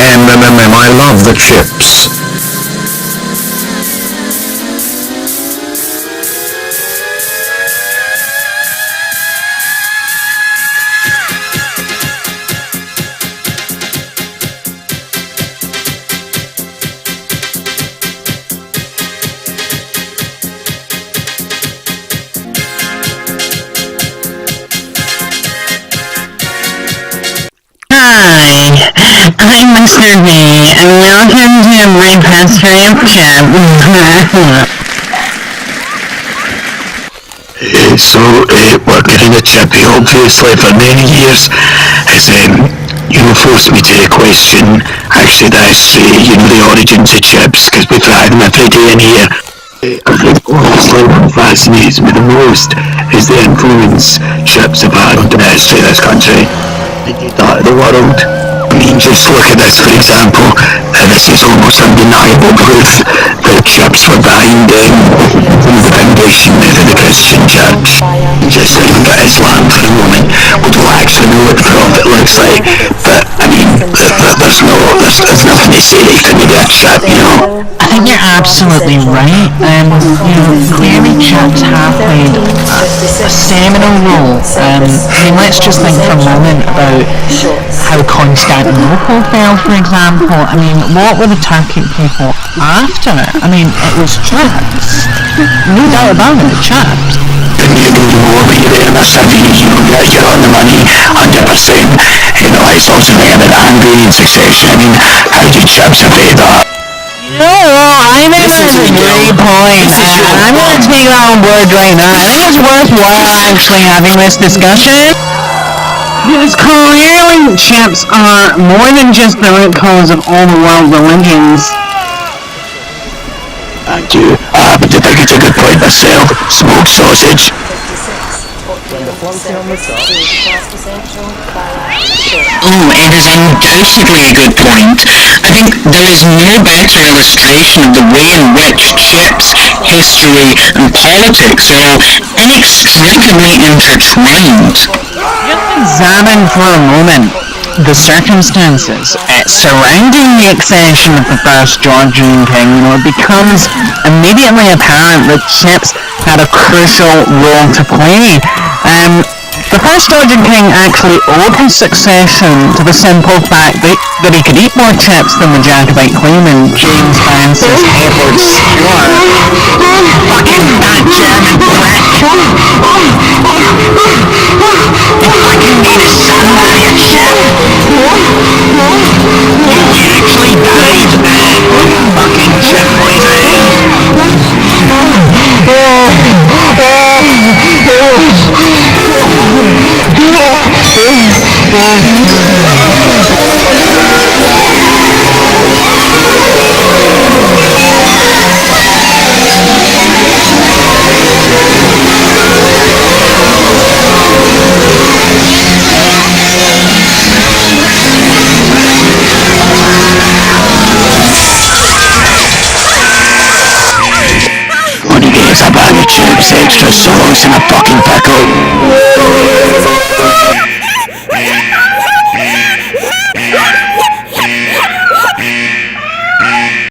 I love the chips. Hi, I'm Mr. B, and welcome to my history of chips. Working in a chippy, obviously, for many years has, forced me to question, actually, the history, the origins of chips, because we fry them every day in here. I think honestly what fascinates me the most is the influence chips have had on the history of this country, the world. I mean, just look at this for example, this is almost undeniable proof that chips were behind the foundation of the Christian church. Just think about Islam for a moment. We don't actually know what the prophet looks like, but I mean, there's nothing to say that he couldn't be a chip, I think you're absolutely right. Clearly chips have played a seminal role. Let's just think for a moment about how Constantinople fell, for example. What were the Turkic people after? It was chips. No doubt about it, chips. You're in a city, you're on the money, 100%. It's also an angry in succession. How did chips evade that? I think this is a great point, and I'm going to take that on board right now. I think it's worthwhile actually having this discussion, because clearly chips are more than just the root cause of all the world religions. Thank you. But I think it's a good point myself. Smoked sausage. It is undoubtedly a good point. I think there is no better illustration of the way in which chips, history, and politics are all inextricably intertwined. Just examine for a moment the circumstances surrounding the accession of the first Georgian king. It becomes immediately apparent that chips had a crucial role to play. The first Georgian king actually owed his succession to the simple fact that he could eat more chips than the Jacobite claimant James Francis Edward Stuart. Fucking that German prick! If I can eat a somebody a chip! He actually died! Fucking chip poisoning! When he gets a bag of chips, extra sauce, and a fucking pickle.